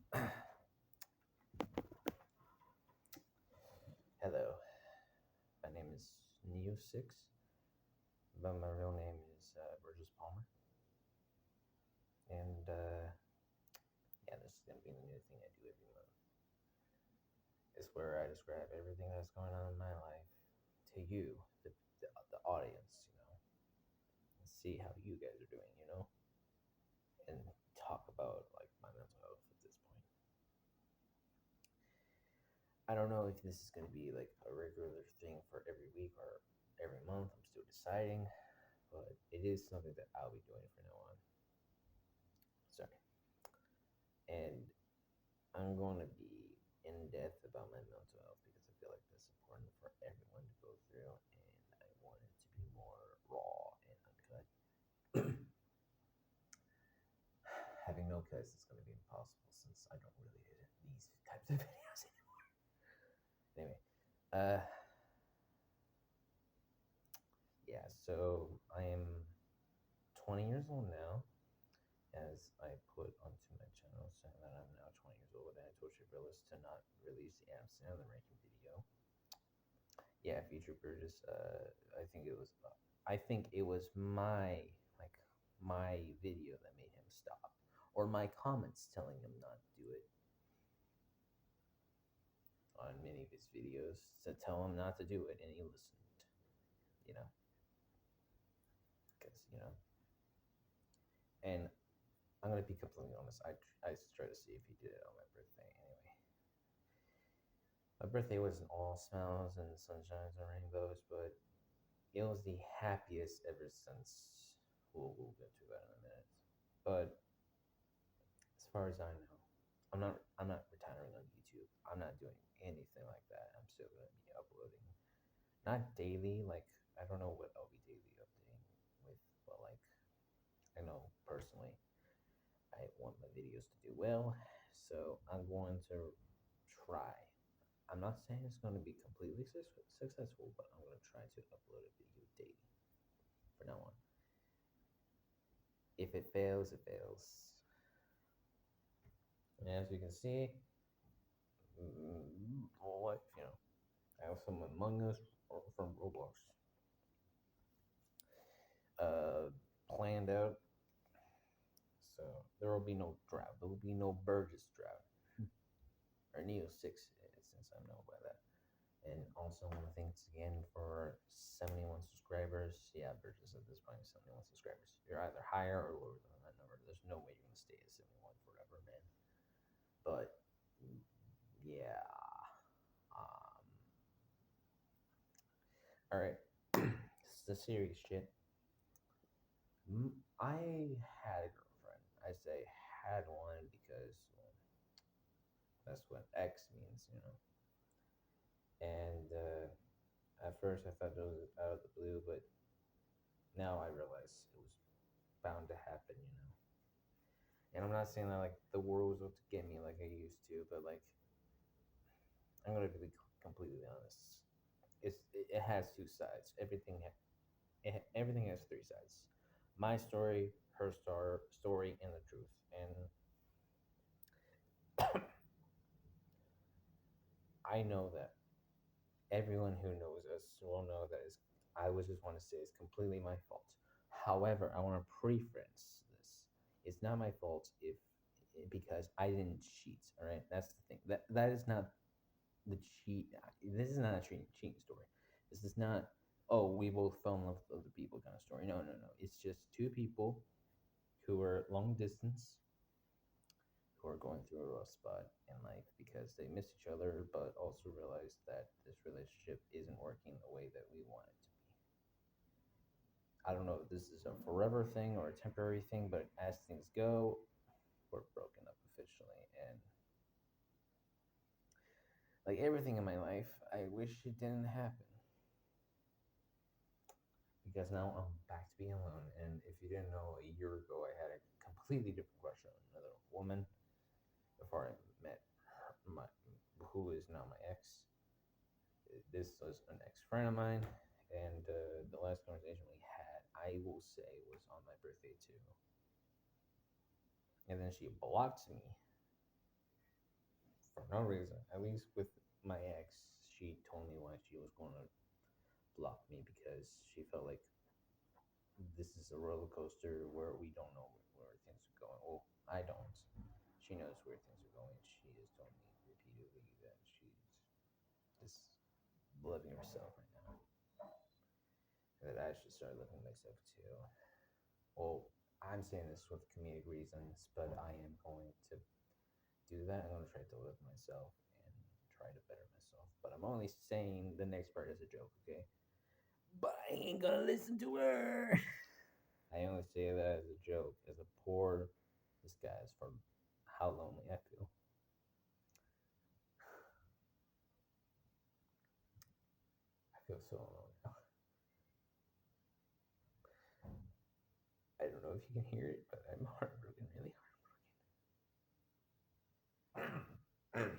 Hello, my name is Neo6, but my real name is Burgess Palmer. And yeah, this is going to be the new thing I do every month. It's where I describe everything that's going on in my life to you, the audience, and see how you guys are doing, and talk about like my mental health at this point. I don't know if this is going to be like a regular thing for every week or every month. I'm still deciding, but it is something that I'll be doing from now on. Sorry. And I'm going to be in depth about my mental health because I feel like that's important for everyone to go through, and I want it to be more raw and uncut. Having no cuts is going to be impossible since I don't really edit these types of videos anymore. Anyway, uh, yeah, so I am 20 years old now, as I put onto my channel saying that I'm now 20 years old, and I told Shabrilis to not release the Adam Sandler ranking video. Yeah, Future Burgess. I think it was my video that made him stop, or my comments telling him not to do it on many of his videos to tell him not to do it, and he listened. You know, because and I'm gonna be completely honest. I tried to see if he did it on my birthday. Anyway, my birthday wasn't all smiles and sunshines and rainbows, but it was the happiest ever since. We'll get to that in a minute. But as far as I know, I'm not retiring on YouTube. I'm not doing anything like that. I'm still gonna be uploading, not daily. Like I don't know what I'll be daily updating with, but like I know personally, I want my videos to do well, so I'm going to try. I'm not saying it's going to be completely successful, but I'm going to try to upload a video daily from now on. If it fails, it fails. And as you can see, what I have some Among Us from Roblox planned out. So there will be no drought. There will be no Burgess drought or Neo 6, since I know by that. And also, want to thanks again for 71 subscribers. Yeah, Burgess at this point is 71 subscribers. You're either higher or lower than that number. There's no way you're gonna stay at 71 forever, man. But yeah. Um. All right. It's the serious shit. I had a girlfriend. I say had one because well, that's what X means. And at first I thought it was out of the blue, but now I realize it was bound to happen. And I'm not saying that like the world was out to get me like I used to, but like I'm gonna be completely honest. It has two sides. Everything has three sides. My story, her story, and the truth. And I know that everyone who knows us will know that I would just want to say it's completely my fault. However, I want to preference this. It's not my fault if because I didn't cheat. All right, that's the thing. That is not the cheat. This is not a cheating story. This is not, oh, we both fell in love with other people kind of story. No, no, no. It's just two people who are long distance, who are going through a rough spot in life because they miss each other, but also realize that this relationship isn't working the way that we want it to be. I don't know if this is a forever thing or a temporary thing, but as things go, we're broken up officially. And like everything in my life, I wish it didn't happen because now I'm back to being alone. And if you didn't know, a year ago I had a completely different crush on another woman before I met who is now my ex. This was an ex friend of mine, and the last conversation we had, I will say, was on my birthday too. And then she blocked me for no reason. At least with my ex, she told me why she was going to block me because she felt like this is a roller coaster where we don't know where things are going. Well, I don't. She knows where things are going. She has told me repeatedly that she's just loving herself right now, and that I should start loving myself too. Well, I'm saying this with comedic reasons, but I am going to do that. I'm going to try to love myself and try to better myself. But I'm only saying the next part as a joke, okay? But I ain't gonna listen to her. I only say that as a joke, as a poor disguise for how lonely I feel. I feel so alone now. I don't know if you can hear it, but I'm heartbroken, really heartbroken.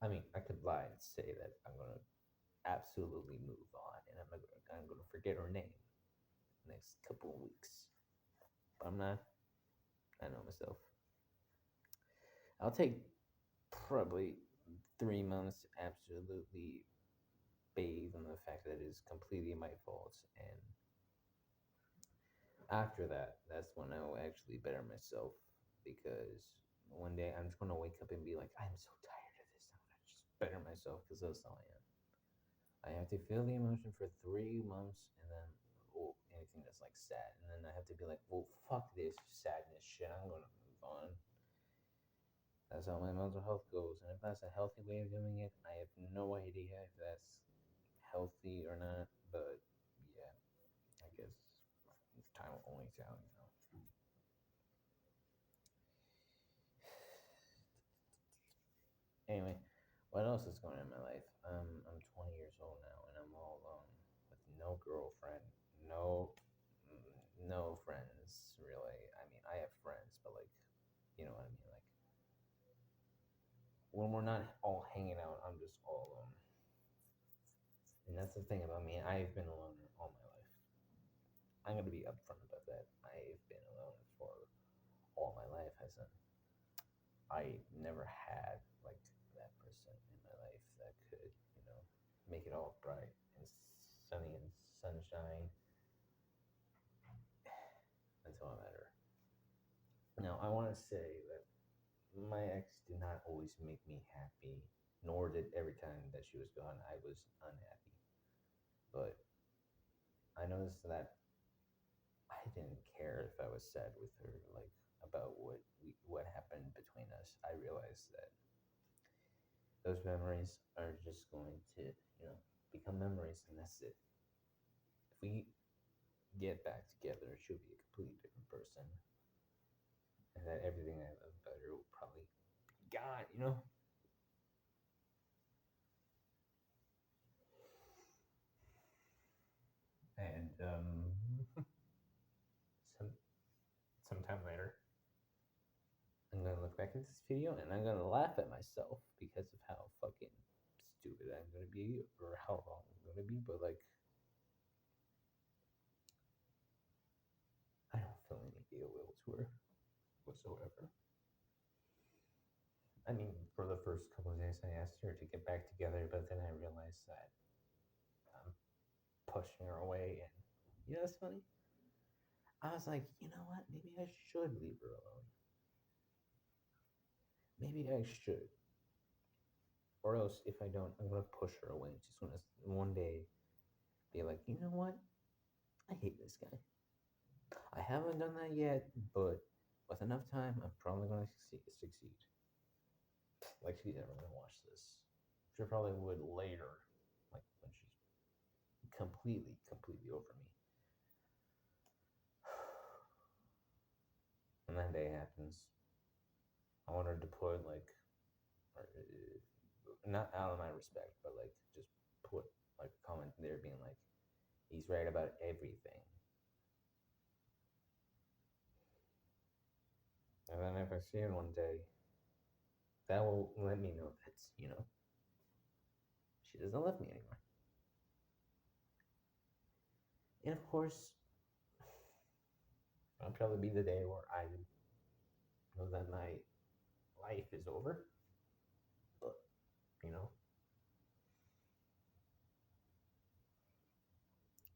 I mean, I could lie and say that I'm gonna absolutely move on, and I'm gonna forget her name next couple of weeks. But I'm not. I know myself. I'll take probably 3 months to absolutely bathe in the fact that it is completely my fault, and after that, that's when I will actually better myself because one day I'm just gonna wake up and be like, I'm so tired of this. I'm gonna just better myself because that's all I am. I have to feel the emotion for 3 months and then oh, anything that's like sad, and then I have to be like, well, fuck this sadness shit. I'm gonna move on. That's how my mental health goes, and if that's a healthy way of doing it, I have no idea if that's healthy or not. But yeah, I guess time will only tell. Anyway, what else is going on in my life? I'm 20 years old now, and I'm all alone with no girlfriend, no, no friends really. I mean, I have friends, but like, you know what I mean. Like when we're not all hanging out, I'm just all alone. And that's the thing about me. I've been alone all my life. I'm gonna be upfront about that. I've been alone for all my life. As in, I never had like that person in my life that could, make it all bright and sunny and sunshine until I met her. Now, I want to say that my ex did not always make me happy, nor did every time that she was gone I was unhappy. But I noticed that I didn't care if I was sad with her, like about what happened between us. I realized that those memories are just going to, become memories, and that's it. If we get back together, she'll be a completely different person, and that everything I love about her will probably be gone. And some sometime later, I'm gonna look back at this video and I'm gonna laugh at myself because of how fucking stupid I'm gonna be or how wrong I'm gonna be. But like, I don't feel any ill will to her whatsoever. I mean, for the first couple of days, I asked her to get back together, but then I realized that I'm pushing her away, and it's funny. I was like, you know what? Maybe I should leave her alone. Maybe I should. Or else, if I don't, I'm gonna push her away. She's gonna one day be like, you know what? I hate this guy. I haven't done that yet, but with enough time, I'm probably gonna succeed. Like she's never gonna watch this. She probably would later, like when she's completely over me. And that day happens. I want her to put like, or, not out of my respect, but like just put like a comment there being like, he's right about everything. And then if I see her one day, that will let me know that, she doesn't love me anymore. And of course, that'll probably be the day where I know that night life is over, but you know,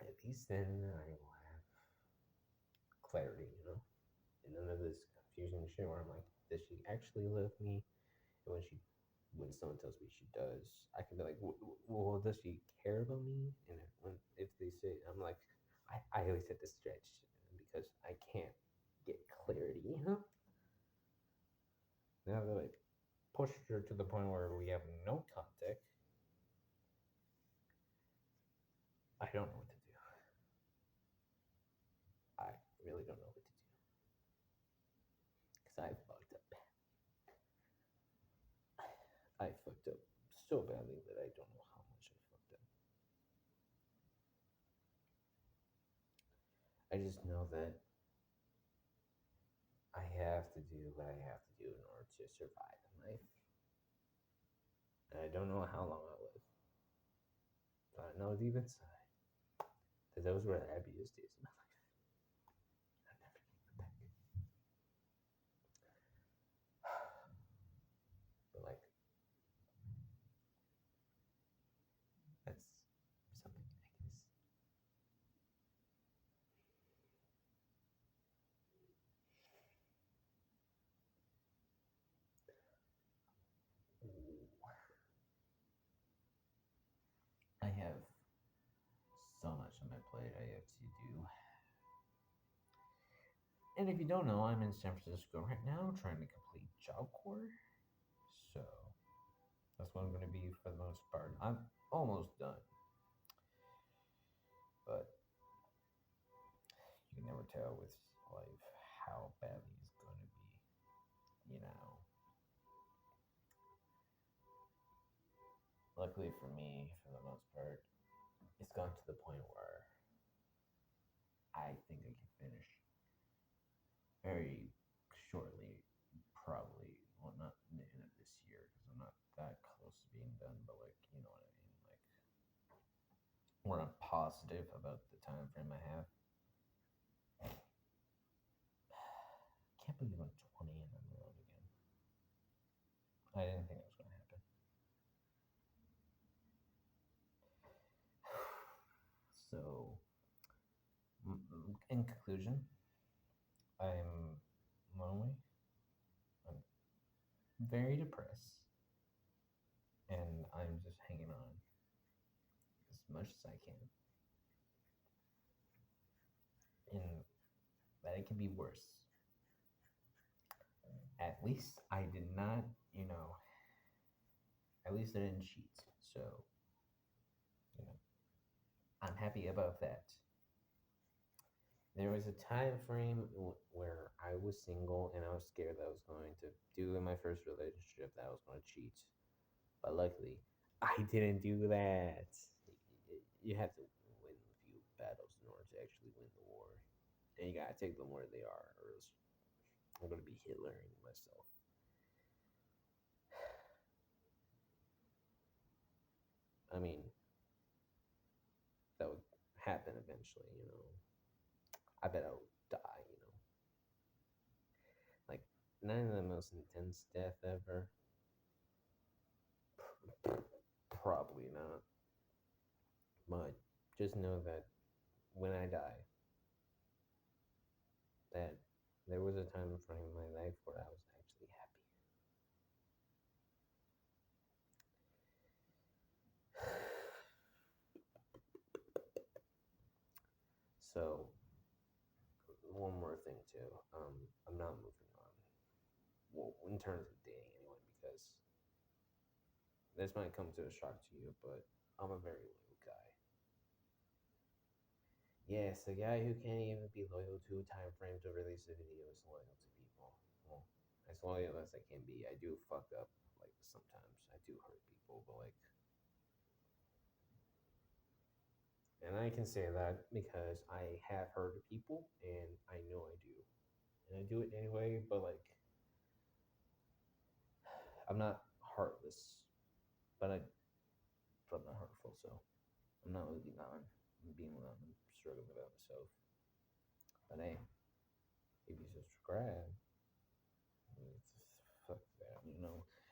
at least then I will have clarity, you know, and none of this confusing shit where I'm like, does she actually love me? And when someone tells me she does, I can be like, well, does she care about me? And if they say, I'm like, I always have to stretch because I can't get clarity, you know. Now that I pushed her to the point where we have no contact, I don't know what to do. I really don't know what to do because I fucked up. I fucked up so badly that I don't know how much I fucked up. I just know that I have to do what I have to do in order to survive in life. And I don't know how long I'll live. But I know deep inside that those were the happiest days of my life. I never take them back. But like, that's something I guess. I have so much on my plate I have to do. And if you don't know, I'm in San Francisco right now trying to complete Job Corps. So that's what I'm going to be for the most part. I'm almost done. But you can never tell with life how badly it's going to be. You know, luckily for me, for the most part, it's gone to the point where I think I can finish very shortly, probably. Well, not in the end of this year because I'm not that close to being done, but like, you know what I mean? Like, where I'm positive about the time frame I have. Can't believe I'm 20 and I'm alone again. I didn't think that was going to happen. So, in conclusion, I'm lonely. I'm very depressed, and I'm just hanging on as much as I can. And that it can be worse. At least I did not, you know, at least I didn't cheat. So, you know, I'm happy about that. There was a time frame where I was single and I was scared that I was going to do in my first relationship that I was going to cheat. But luckily, I didn't do that. You have to win a few battles in order to actually win the war. And you gotta take them where they are, or else I'm gonna be Hitlering myself. I mean, that would happen eventually, you know. I bet I would die, you know. Like, not in the most intense death ever. Probably not. But just know that when I die, that there was a time frame in my life where I was actually happy. So, one more thing too. I'm not moving on. Well, in terms of dating, anyway, because this might come to a shock to you, but I'm a very loyal guy. Yes, a guy who can't even be loyal to a time frame to release a video is loyal to people. Well, as loyal as I can be, I do fuck up. Like sometimes I do hurt people, but like, and I can say that because I have hurt people, and I know I do, and I do it anyway. But like, I'm not heartless, but I'm not hurtful. So I'm not moving on. I'm being alone. I'm struggling without myself. But hey, if you subscribe, fuck that.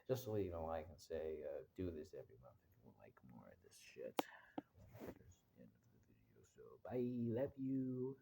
Just so you know, I can say, do this every month if you would like more of this shit. That's the end of the video. So bye, love you.